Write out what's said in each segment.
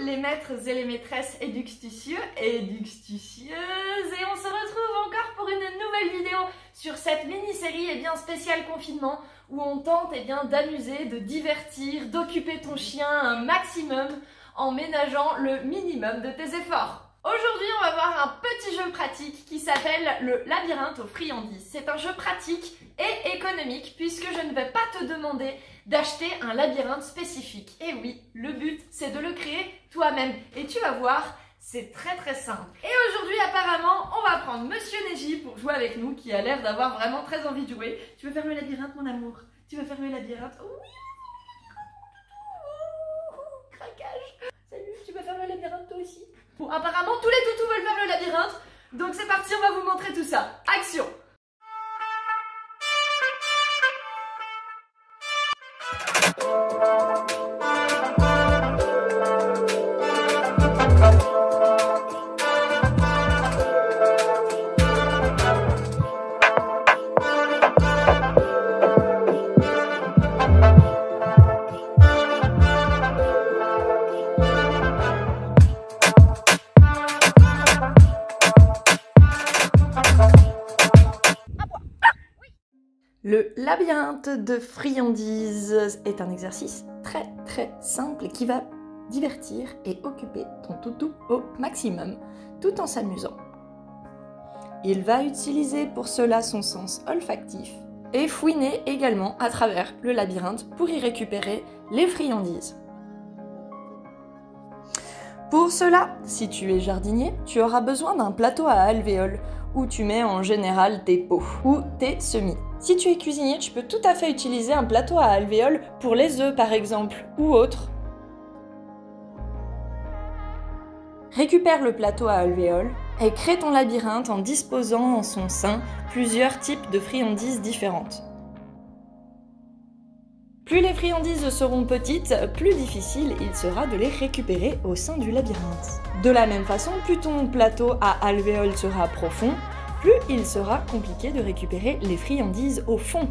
les maîtres et les maîtresses éductucieux et éductucieuses, et on se retrouve encore pour une nouvelle vidéo sur cette mini-série spéciale confinement où on tente d'amuser, de divertir, d'occuper ton chien un maximum en ménageant le minimum de tes efforts. Aujourd'hui, on va voir un petit jeu pratique qui s'appelle le labyrinthe aux friandises. C'est un jeu pratique et économique puisque je ne vais pas te demander d'acheter un labyrinthe spécifique. Et oui, le but, c'est de le créer toi-même. Et tu vas voir, c'est très simple. Et aujourd'hui, apparemment, on va prendre Monsieur Neji pour jouer avec nous, qui a l'air d'avoir vraiment très envie de jouer. Tu veux faire le labyrinthe, mon amour? Tu veux faire le labyrinthe? Oui, craquage. Salut, tu veux faire le labyrinthe toi aussi? Bon, apparemment, tous les toutous veulent faire le labyrinthe. Donc c'est parti, on va vous montrer tout ça. Action! Le labyrinthe de friandises est un exercice très simple qui va divertir et occuper ton toutou au maximum, tout en s'amusant. Il va utiliser pour cela son sens olfactif et fouiner également à travers le labyrinthe pour y récupérer les friandises. Pour cela, si tu es jardinier, tu auras besoin d'un plateau à alvéoles où tu mets en général tes pots ou tes semis. Si tu es cuisinier, tu peux tout à fait utiliser un plateau à alvéoles pour les œufs par exemple, ou autre. Récupère le plateau à alvéoles et crée ton labyrinthe en disposant en son sein plusieurs types de friandises différentes. Plus les friandises seront petites, plus difficile il sera de les récupérer au sein du labyrinthe. De la même façon, plus ton plateau à alvéoles sera profond, plus il sera compliqué de récupérer les friandises au fond.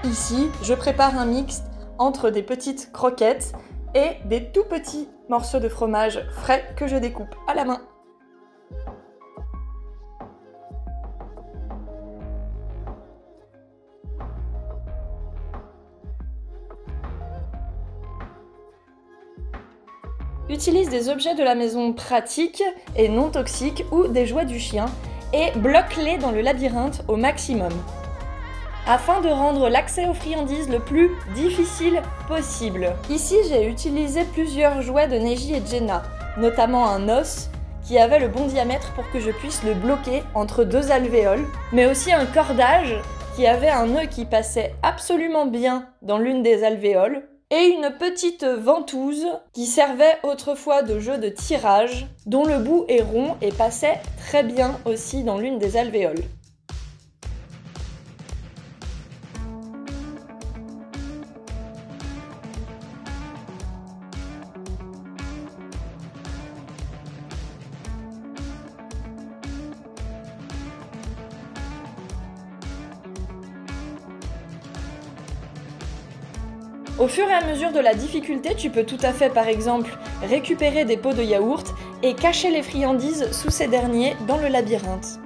Ici, je prépare un mix entre des petites croquettes et des tout petits morceaux de fromage frais que je découpe à la main. Utilise des objets de la maison pratiques et non toxiques ou des jouets du chien et bloque-les dans le labyrinthe au maximum, afin de rendre l'accès aux friandises le plus difficile possible. Ici, j'ai utilisé plusieurs jouets de Neji et Jenna, notamment un os qui avait le bon diamètre pour que je puisse le bloquer entre deux alvéoles, mais aussi un cordage qui avait un nœud qui passait absolument bien dans l'une des alvéoles, et une petite ventouse qui servait autrefois de jeu de tirage, dont le bout est rond et passait très bien aussi dans l'une des alvéoles. Au fur et à mesure de la difficulté, tu peux tout à fait par exemple récupérer des pots de yaourt et cacher les friandises sous ces derniers dans le labyrinthe.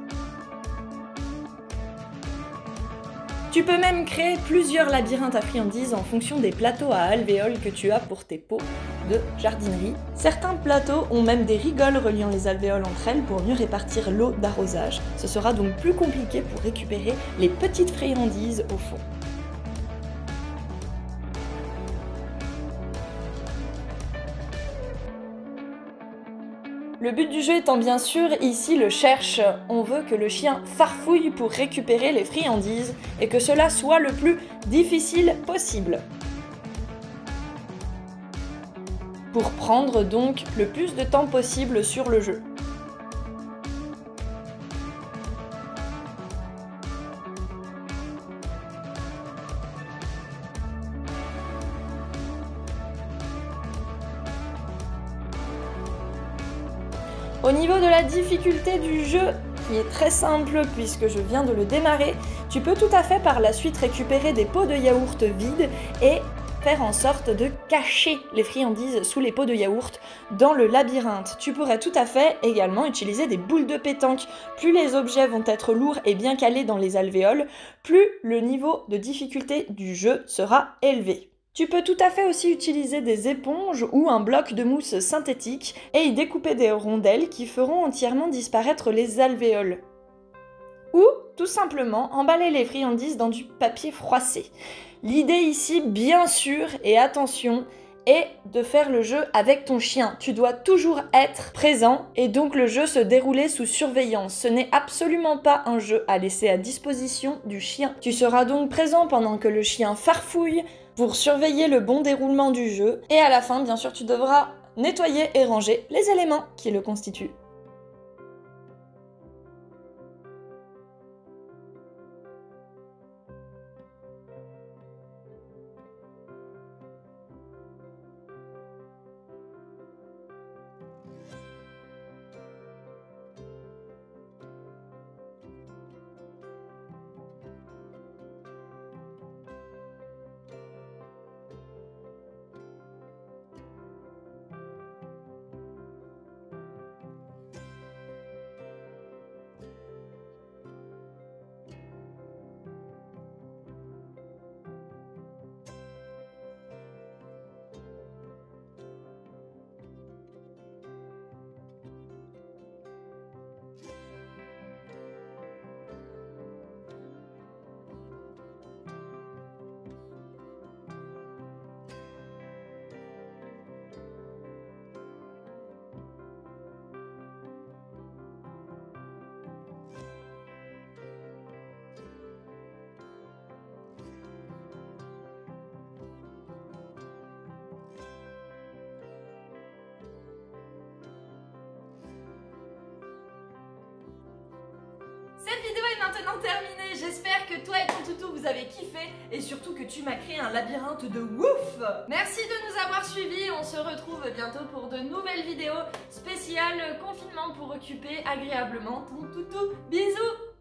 Tu peux même créer plusieurs labyrinthes à friandises en fonction des plateaux à alvéoles que tu as pour tes pots de jardinerie. Certains plateaux ont même des rigoles reliant les alvéoles entre elles pour mieux répartir l'eau d'arrosage. Ce sera donc plus compliqué pour récupérer les petites friandises au fond. Le but du jeu étant bien sûr ici le cherche. On veut que le chien farfouille pour récupérer les friandises et que cela soit le plus difficile possible. Pour prendre donc le plus de temps possible sur le jeu. Au niveau de la difficulté du jeu, qui est très simple puisque je viens de le démarrer, Tu peux tout à fait par la suite récupérer des pots de yaourt vides et faire en sorte de cacher les friandises sous les pots de yaourt dans le labyrinthe. Tu pourrais tout à fait également utiliser des boules de pétanque. Plus les objets vont être lourds et bien calés dans les alvéoles, plus le niveau de difficulté du jeu sera élevé. Tu peux tout à fait aussi utiliser des éponges ou un bloc de mousse synthétique et y découper des rondelles qui feront entièrement disparaître les alvéoles. Ou, tout simplement, emballer les friandises dans du papier froissé. L'idée ici, bien sûr, et attention, est de faire le jeu avec ton chien. Tu dois toujours être présent et donc le jeu se dérouler sous surveillance. Ce n'est absolument pas un jeu à laisser à disposition du chien. Tu seras donc présent pendant que le chien farfouille pour surveiller le bon déroulement du jeu. Et à la fin, bien sûr, tu devras nettoyer et ranger les éléments qui le constituent. Cette vidéo est maintenant terminée, j'espère que toi et ton toutou vous avez kiffé et surtout que tu m'as créé un labyrinthe de ouf. Merci de nous avoir suivis, on se retrouve bientôt pour de nouvelles vidéos spéciales confinement pour occuper agréablement ton toutou. Bisous.